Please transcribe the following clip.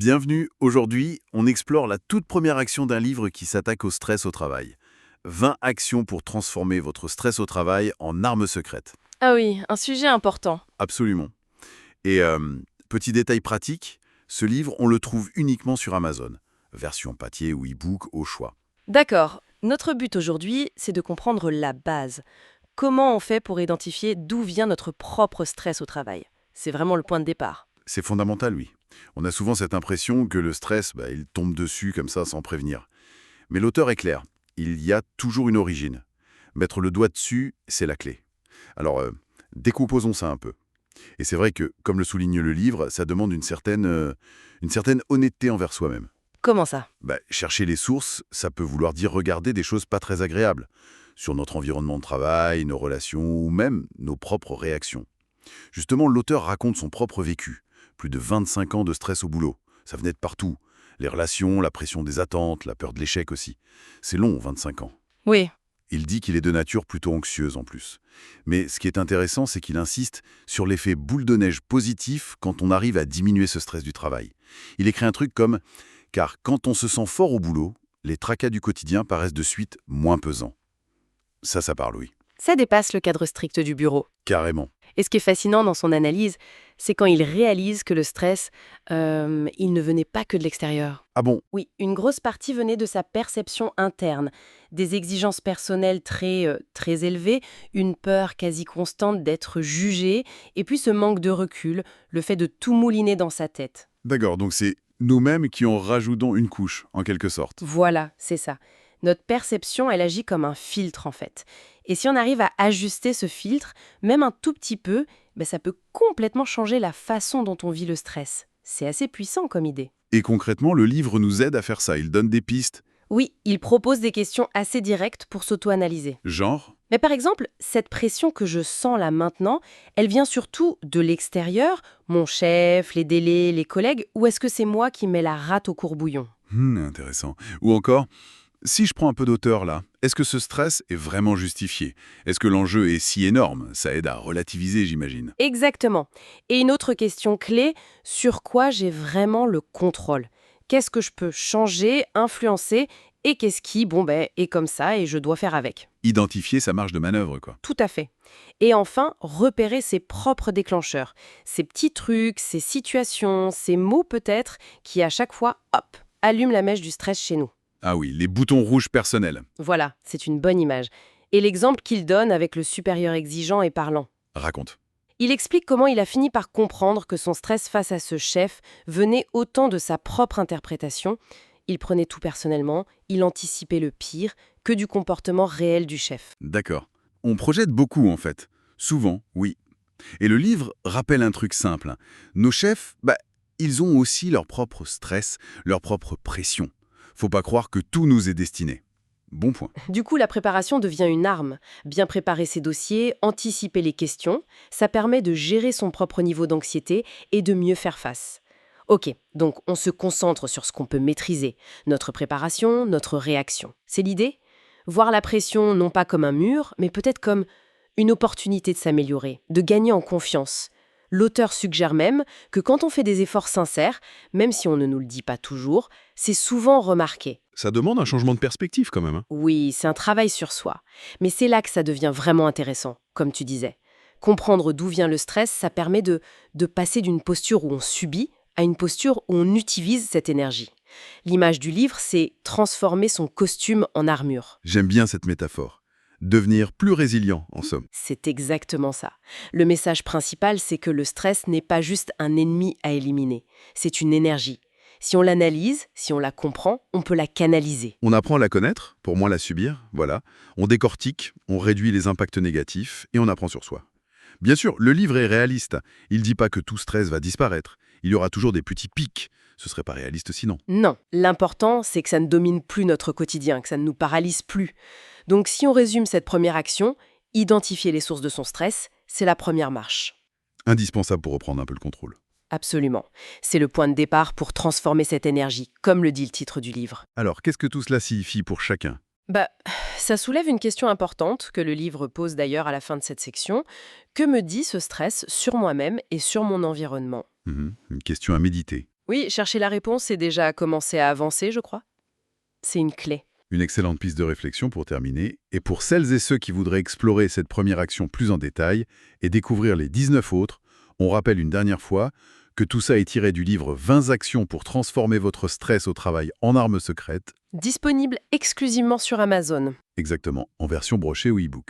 Bienvenue, aujourd'hui, on explore la toute première action d'un livre qui s'attaque au stress au travail. 20 actions pour transformer votre stress au travail en arme secrète. Ah oui, un sujet important. Absolument. Et petit détail pratique, ce livre, on le trouve uniquement sur Amazon. Version papier ou e-book au choix. D'accord. Notre but aujourd'hui, c'est de comprendre la base. Comment on fait pour identifier d'où vient notre propre stress au travail? C'est vraiment le point de départ. C'est fondamental, oui. On a souvent cette impression que le stress, il tombe dessus comme ça sans prévenir. Mais l'auteur est clair, il y a toujours une origine. Mettre le doigt dessus, c'est la clé. Alors, décomposons ça un peu. Et c'est vrai que, comme le souligne le livre, ça demande une certaine honnêteté envers soi-même. Comment ça? Chercher les sources, ça peut vouloir dire regarder des choses pas très agréables, sur notre environnement de travail, nos relations ou même nos propres réactions. Justement, l'auteur raconte son propre vécu. Plus de 25 ans de stress au boulot. Ça venait de partout. Les relations, la pression des attentes, la peur de l'échec aussi. C'est long, 25 ans. Oui, Il dit qu'il est de nature plutôt anxieuse en plus. Mais ce qui est intéressant, c'est qu'il insiste sur l'effet boule de neige positif quand on arrive à diminuer ce stress du travail. Il écrit un truc comme « Car quand on se sent fort au boulot, les tracas du quotidien paraissent de suite moins pesants ». Ça parle, oui. ça dépasse le cadre strict du bureau. Carrément. Et ce qui est fascinant dans son analyse, c'est quand il réalise que le stress, il ne venait pas que de l'extérieur. Ah bon? Oui, une grosse partie venait de sa perception interne, des exigences personnelles très élevées, une peur quasi constante d'être jugé, et puis ce manque de recul, le fait de tout mouliner dans sa tête. D'accord, donc c'est nous-mêmes qui en rajoutons une couche, en quelque sorte. Voilà, c'est ça. Notre perception, elle agit comme un filtre en fait. Et si on arrive à ajuster ce filtre, même un tout petit peu, ça peut complètement changer la façon dont on vit le stress. C'est assez puissant comme idée. Et concrètement, le livre nous aide à faire ça. Il donne des pistes, Oui, il propose des questions assez directes pour s'auto-analyser. genre, Mais par exemple, cette pression que je sens là maintenant, elle vient surtout de l'extérieur, mon chef, les délais, les collègues, ou est-ce que c'est moi qui mets la rate au courbouillon? intéressant. Ou encore, si je prends un peu d'auteur là, est-ce que ce stress est vraiment justifié? Est-ce que l'enjeu est si énorme? Ça aide à relativiser, j'imagine. Exactement. Et une autre question clé, sur quoi j'ai vraiment le contrôle? Qu'est-ce que je peux changer, influencer, et qu'est-ce qui, est comme ça et je dois faire avec? Identifier sa marge de manœuvre, quoi. Tout à fait. Et enfin, repérer ses propres déclencheurs, ces petits trucs, ces situations, ces mots peut-être, qui à chaque fois, hop, allument la mèche du stress chez nous. Ah oui, les boutons rouges personnels. Voilà, c'est une bonne image. Et l'exemple qu'il donne avec le supérieur exigeant est parlant. Raconte. Il explique comment il a fini par comprendre que son stress face à ce chef venait autant de sa propre interprétation, il prenait tout personnellement, il anticipait le pire, que du comportement réel du chef. D'accord. On projette beaucoup, en fait. Souvent, oui. Et le livre rappelle un truc simple. Nos chefs, ils ont aussi leur propre stress, leur propre pression. Faut pas croire que tout nous est destiné. Bon point. Du coup, la préparation devient une arme. Bien préparer ses dossiers, anticiper les questions, ça permet de gérer son propre niveau d'anxiété et de mieux faire face. Ok, donc on se concentre sur ce qu'on peut maîtriser, notre préparation, notre réaction. C'est l'idée? Voir la pression non pas comme un mur, mais peut-être comme une opportunité de s'améliorer, de gagner en confiance. L'auteur suggère même que quand on fait des efforts sincères, même si on ne nous le dit pas toujours, c'est souvent remarqué. Ça demande un changement de perspective quand même, hein. Oui, c'est un travail sur soi. Mais c'est là que ça devient vraiment intéressant, comme tu disais. Comprendre d'où vient le stress, ça permet de passer d'une posture où on subit à une posture où on utilise cette énergie. L'image du livre, c'est transformer son costume en armure. J'aime bien cette métaphore. Devenir plus résilient, en somme. C'est exactement ça. Le message principal, c'est que le stress n'est pas juste un ennemi à éliminer. C'est une énergie. Si on l'analyse, si on la comprend, on peut la canaliser. On apprend à la connaître, pour moins la subir, voilà. On décortique, on réduit les impacts négatifs et on apprend sur soi. Bien sûr, le livre est réaliste. Il ne dit pas que tout stress va disparaître. Il y aura toujours des petits pics. Ce serait pas réaliste sinon. Non, l'important, c'est que ça ne domine plus notre quotidien, que ça ne nous paralyse plus. Donc si on résume cette première action, identifier les sources de son stress, c'est la première marche. Indispensable pour reprendre un peu le contrôle. Absolument. C'est le point de départ pour transformer cette énergie, comme le dit le titre du livre. Alors, qu'est-ce que tout cela signifie pour chacun? Ça soulève une question importante, que le livre pose d'ailleurs à la fin de cette section. Que me dit ce stress sur moi-même et sur mon environnement? Une question à méditer. Oui, chercher la réponse, c'est déjà commencer à avancer, je crois. C'est une clé. Une excellente piste de réflexion pour terminer. Et pour celles et ceux qui voudraient explorer cette première action plus en détail et découvrir les 19 autres, on rappelle une dernière fois que tout ça est tiré du livre 20 actions pour transformer votre stress au travail en arme secrète, Disponible exclusivement sur Amazon. exactement, en version brochée ou e-book.